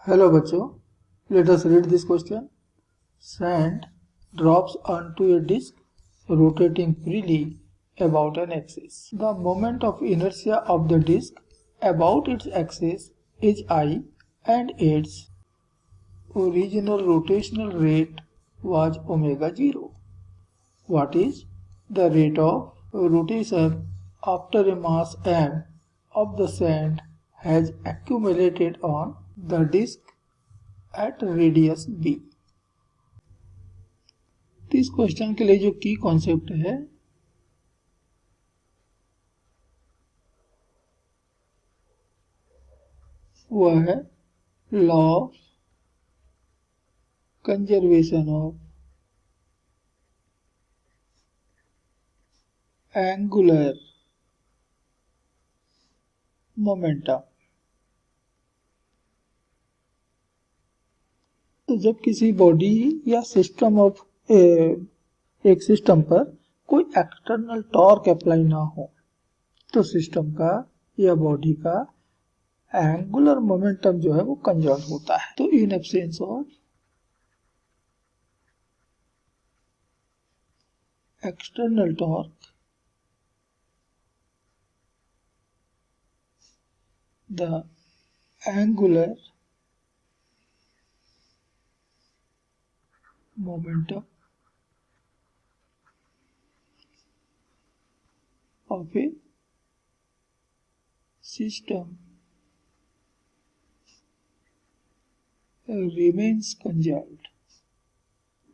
Hello बच्चों, let us read this question. Sand drops onto a disk rotating freely about an axis. The moment of inertia of the disk about its axis is I and its original rotational rate was omega 0. What is the rate of rotation after a mass m of the sand has accumulated on the disk at radius b? तो इस question के लिए जो की concept है वह है law of conservation of angular momentum. तो जब किसी बॉडी या सिस्टम ऑफ एक सिस्टम पर कोई एक्सटर्नल टॉर्क अप्लाई ना हो तो सिस्टम का या बॉडी का एंगुलर मोमेंटम जो है वो कंजर्व होता है। तो in absence of external torque the angular momentum of a system remains conserved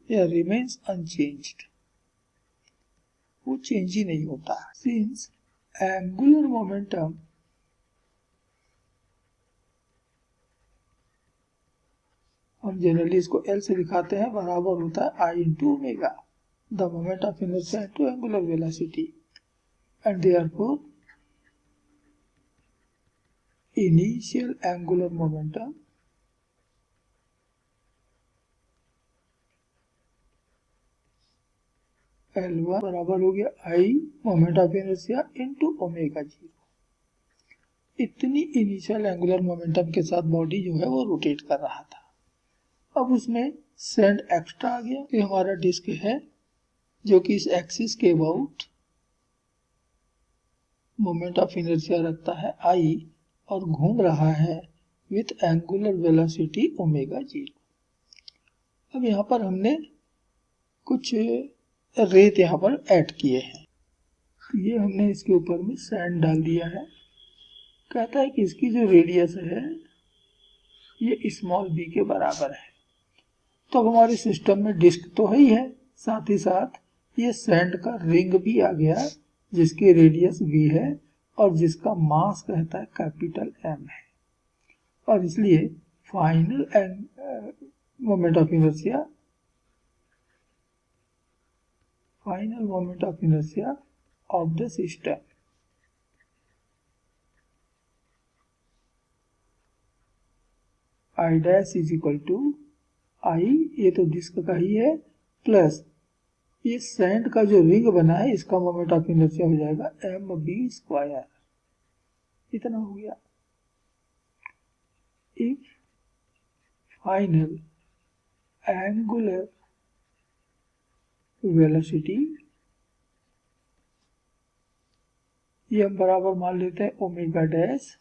या remains unchanged, वो चेंज ही नहीं होता। Since angular momentum हम जनरली इसको L से दिखाते हैं, बराबर होता है I into omega, the moment of inertia into angular velocity, and therefore initial angular momentum L1 बराबर हो गया I moment of inertia into omega 0। इतनी इनिशियल एंगुलर मोमेंटम के साथ बॉडी जो है वो रोटेट कर रहा था। अब उसमें सैंड एक्स्ट्रा आ गया। ये हमारा डिस्क है जो कि इस एक्सिस के अबाउट मोमेंट ऑफ इनर्शिया रखता है I और घूम रहा है विथ एंगुलर वेलोसिटी ओमेगा 0। अब यहाँ पर हमने कुछ रेत यहाँ पर ऐड किए हैं। ये हमने इसके ऊपर में सैंड डाल दिया है। कहता है कि इसकी जो रेडियस है ये स्मॉल b के बराबर है। तो अब हमारे सिस्टम में डिस्क तो है ही है, साथ ही साथ ये सैंड का रिंग भी आ गया जिसकी रेडियस v है और जिसका मास कहता है कैपिटल M है, और इसलिए final moment of inertia of the system I dash is equal to I, ये तो डिस्क का ही है, प्लस ये सैंड का जो रिंग बना है इसका मोमेंट ऑफ इनर्शिया हो जाएगा mb²। इतना हो गया। इफ फाइनल एंगुलर वेलोसिटी, ये हम बराबर मान लेते हैं ओमेगा डैश,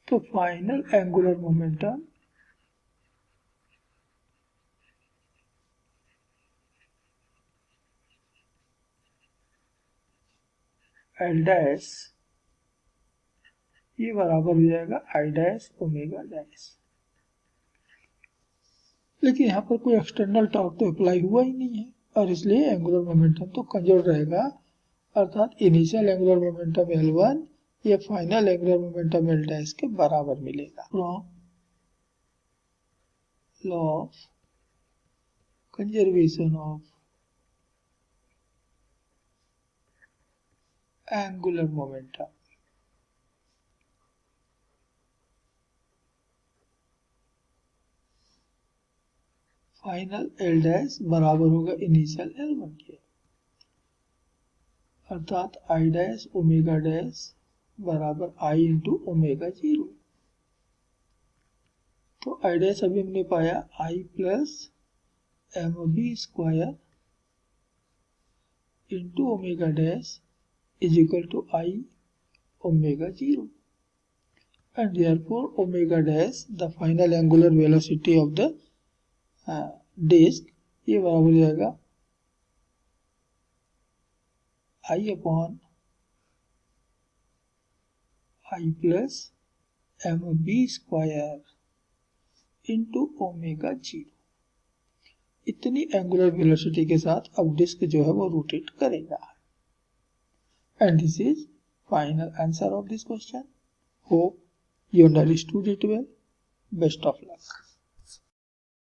तो final angular momentum L dash ये बराबर हो जाएगा आई डैश ओमेगा डैश। लेकिन यहाँ पर कोई एक्सटर्नल टॉर्क तो अप्लाई हुआ ही नहीं है और इसलिए एंगुलर मोमेंटम तो कंजर्व रहेगा, अर्थात इनिशियल एंगुलर मोमेंटम L1 या final angular momentum L dash के बराबर मिलेगा। From law of conservation of angular momentum, final L dash बराबर होगा इनिशियल L1 के, अर्थात I डैश ओमेगा डैश बराबर I इंटू ओमेगा 0। तो आई डैश अभी हमने पाया I plus M B square into omega dash is equal to I omega zero, and therefore omega dash the final angular velocity of the disk ये बराबर हो जाएगा I upon I plus M B square into omega zero. इतनी angular velocity के साथ अब disc जो है वो रोटेट करेगा। And this is final answer of this question. Hope you understood it well. Best of luck.